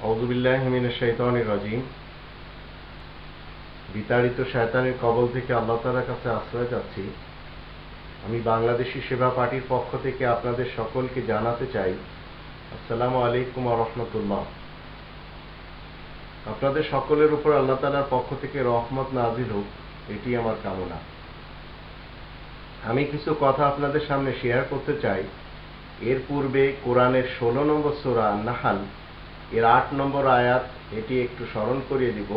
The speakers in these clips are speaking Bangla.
আউযু বিল্লাহি মিনাশ শাইতানির রাজিম। বিতাড়িত শয়তানের কবল থেকে আল্লাহ তাআলার কাছে আশ্রয় চাচ্ছি। আমি বাংলাদেশি সেবা পার্টির পক্ষ থেকে আপনাদের সকলকে জানাতে চাই, আসসালামু আলাইকুম ওয়া রাহমাতুল্লাহ। আপনাদের সকলের উপর আল্লাহ তাআলার পক্ষ থেকে রহমত নাযিল হোক, এটি আমার কামনা। আমি কিছু কথা আপনাদের সামনে শেয়ার করতে চাই। এর পূর্বে কোরআনের 16 নম্বর সূরা নাহল এর 8 নম্বর আয়াত, এটি একটু স্মরণ করিয়ে দিব।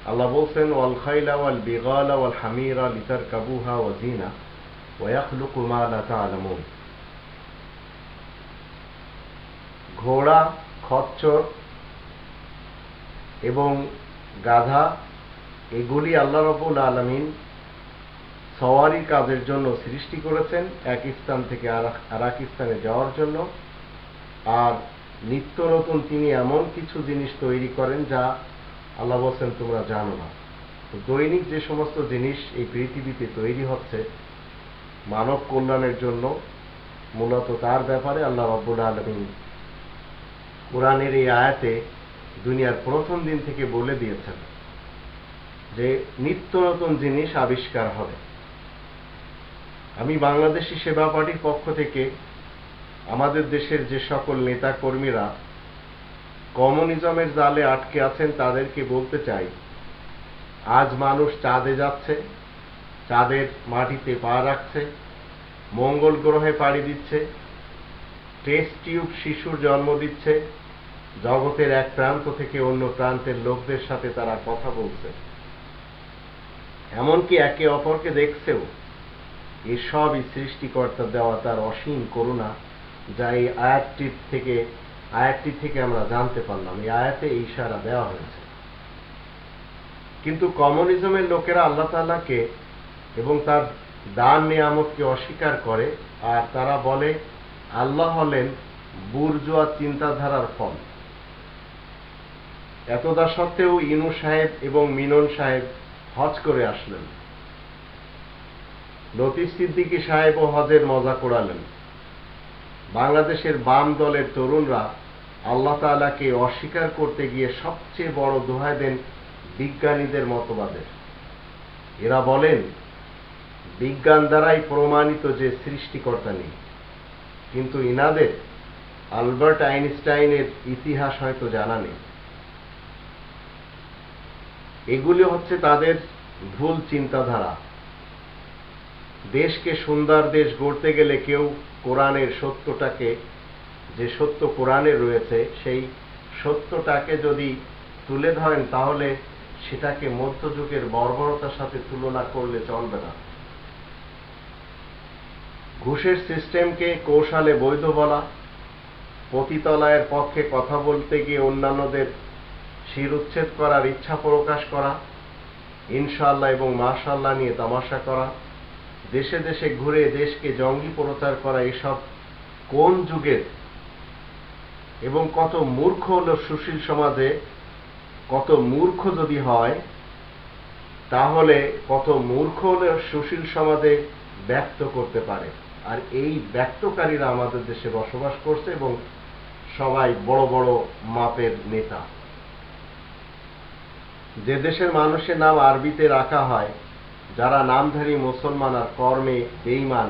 আল্লাহ বলছেন, ওয়াল খাইলা ওয়াল বিগালা ওয়াল হামিরা লিতারকাবুহা ওয়া জিনা ওয়া ইয়াখলুকু মা লা তা'লামুন। ঘোড়া, খচ্চর এবং গাধা, এগুলি আল্লাহ রাব্বুল আলামিন সওয়ারি কাজের জন্য সৃষ্টি করেছেন, এক স্থান থেকে আর এক স্থানে যাওয়ার জন্য। আর নিত্য নতুন তিনি এমন কিছু জিনিস তৈরি করেন যা আল্লাহ বলছেন তোমরা জানো না। তো দৈনিক যে সমস্ত জিনিস এই পৃথিবীতে তৈরি হচ্ছে মানব কল্যাণের জন্য, মূলত তার ব্যাপারে আল্লাহ রাব্বুল আলামিন কোরআনের এই আয়াতে দুনিয়ার প্রথম দিন থেকে বলে দিয়েছেন যে নিত্য নতুন জিনিস আবিষ্কার হবে। আমি বাংলাদেশি সেবা পার্টির পক্ষ থেকে আমাদের দেশের যে সকল নেতা কর্মীরা কমিউনিজমের জালে আটকে আছেন তাদেরকে বলতে চাই, আজ মানুষ চাঁদে যাচ্ছে, চাঁদের মাটিতে পা রাখছে, মঙ্গল গ্রহে পাড়ি দিচ্ছে, টেস্ট টিউব শিশুর জন্ম দিচ্ছে, জগতের এক প্রান্ত থেকে অন্য প্রান্তের লোকদের সাথে তারা কথা বলছে, এমনকি একে অপরকে দেখছেও। এসবই সৃষ্টিকর্তা দেওয়া তার অসীম করুণা, যা এই আয়াতটি থেকে আমরা জানতে পারলাম। এই আয়াতে এই ইশারা দেওয়া হয়েছে। কিন্তু কমিউনিজমের লোকেরা আল্লাহ তাআলাকে এবং তার দান নিয়ামতকে অস্বীকার করে, আর তারা বলে আল্লাহ হলেন বুর্জোয়া চিন্তাধারার ফল। এতদা সত্ত্বেও ইনু সাহেব এবং মিনন সাহেব হজ করে আসলেন, লতিফ সিদ্দিকী সাহেবও হজের মজা করালেন। বাংলাদেশের বাম দলের তরুণরা আল্লাহ তাআলাকে অস্বীকার করতে গিয়ে সবচেয়ে বড় দোহাই দেন বিজ্ঞানীদের মতবাদের। এরা বলেন বিজ্ঞান দ্বারাই প্রমাণিত যে সৃষ্টিকর্তা নেই, কিন্তু ইনাদের আলবার্ট আইনস্টাইনের ইতিহাস হয়তো জানা নেই। এগুলি হচ্ছে তাদের ভুল চিন্তাধারা। দেশকে সুন্দর দেশ গড়তে গেলে কেউ কোরআনের সত্যটাকে, যে সত্য কোরআনে রয়েছে সেই সত্যটাকে যদি তুলে ধরেন, তাহলে সেটাকে মধ্যযুগের বর্বরতার সাথে তুলনা করলে চলবে না। ঘুষের সিস্টেমকে কৌশলে বৈধ বলা, পতিতালয়ের পক্ষে কথা বলতে গিয়ে অন্যান্যদের শিরুচ্ছেদ করার ইচ্ছা প্রকাশ করা, ইনশাআল্লাহ এবং মাশাআল্লাহ নিয়ে তামাশা করা, দেশে দেশে ঘুরে দেশকে জঙ্গি প্রচার করা, এসব কোন যুগের এবং কত মূর্খ হলো সুশীল সমাজে। কত মূর্খ যদি হয়, তাহলে কত মূর্খ হলে সুশীল সমাজে ব্যক্ত করতে পারে। আর এই ব্যক্তকারীরা আমাদের দেশে বসবাস করছে এবং সবাই বড় বড় মাপের নেতা। যে দেশের মানুষের নাম আরবিতে রাখা হয়, যারা নামধারী মুসলমান আর কর্মে বেঈমান,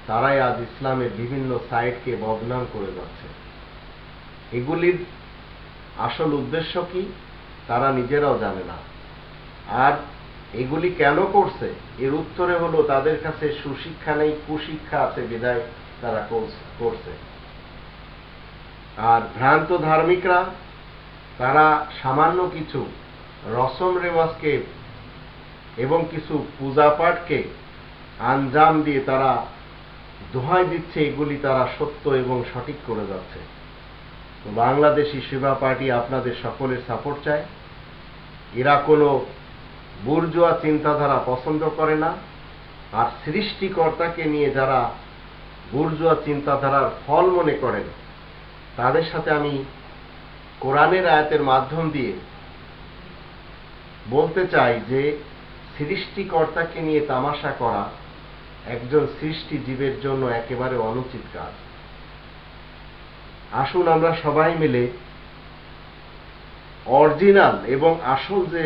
তারাই আজ ইসলামের বিভিন্ন সাইটকে বদনাম করে যাচ্ছে। এগুলির আসল উদ্দেশ্য কি তারা নিজেরাও জানে না। আর এগুলি কেন করছে, এর উত্তরে হলো তাদের কাছে সুশিক্ষা নেই, কুশিক্ষা আছে বিধায় তারা করছে। আর ভ্রান্ত ধার্মিকরা, তারা সামান্য কিছু রসম রেওয়াজকে এবং কিছু পূজাপাঠকে আঞ্জাম দিয়ে তারা দোহাই দিচ্ছে এগুলি তারা সত্য এবং সঠিক করে যাচ্ছে। তো বাংলাদেশি সেবা পার্টি আপনাদের সকলের সাপোর্ট চায়। এরা কোনো বুর্জোয়া চিন্তাধারা পছন্দ করে না। আর সৃষ্টিকর্তাকে নিয়ে যারা বুর্জোয়া চিন্তাধারার ফল মনে করেন, তাদের সাথে আমি কোরআনের আয়াতের মাধ্যম দিয়ে বলতে চাই যে সৃষ্টিকর্তাকে নিয়ে তামাশা করা একজন সৃষ্টি জীবের জন্য একেবারে অনুচিত কাজ। আসুন আমরা সবাই মিলে অরিজিনাল এবং আসল যে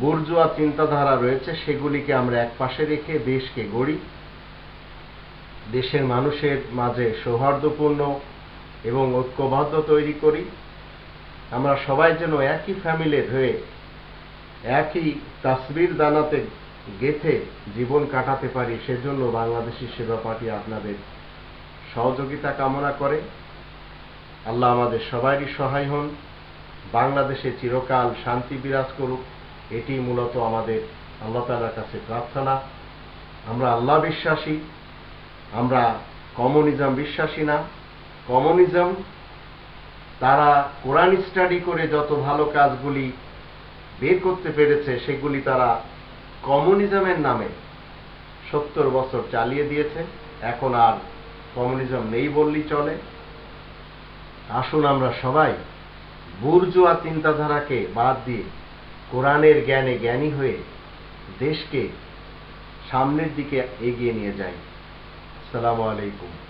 বুর্জোয়া চিন্তাধারা রয়েছে সেগুলিকে আমরা একপাশে রেখে দেশকে গড়ি, দেশের মানুষের মাঝে সৌহার্দ্যপূর্ণ এবং ঐক্যবদ্ধ তৈরি করি। আমরা সবাই যেন একই ফ্যামিলির হয়ে একই তাসবির দানাতে গেঁথে জীবন কাটাতে পারি, সেজন্য বাংলাদেশী সেবা পার্টি আপনাদের সহযোগিতা কামনা করে। আল্লাহ আমাদের সবারই সহায় হন, বাংলাদেশে চিরকাল শান্তি বিরাজ করুক, এটি মূলত আমাদের আল্লাহ তাআলার কাছে প্রার্থনা। আমরা আল্লাহ বিশ্বাসী, আমরা কমিউনিজম বিশ্বাসী না। কমিউনিজম তারা কোরআন স্টাডি করে যত ভালো কাজগুলি বের করতে পেরেছে সেগুলি তারা কমিউনিজমের নামে 70 বছর চালিয়ে দিয়েছে। এখন আর কমিউনিজম নেই বললেই চলে। আসুন আমরা সবাই বুর্জোয়া চিন্তাধারাকে বাদ দিয়ে কোরআনের জ্ঞানে জ্ঞানী হয়ে দেশকে সামনের দিকে এগিয়ে নিয়ে যাই। আসসালামু আলাইকুম।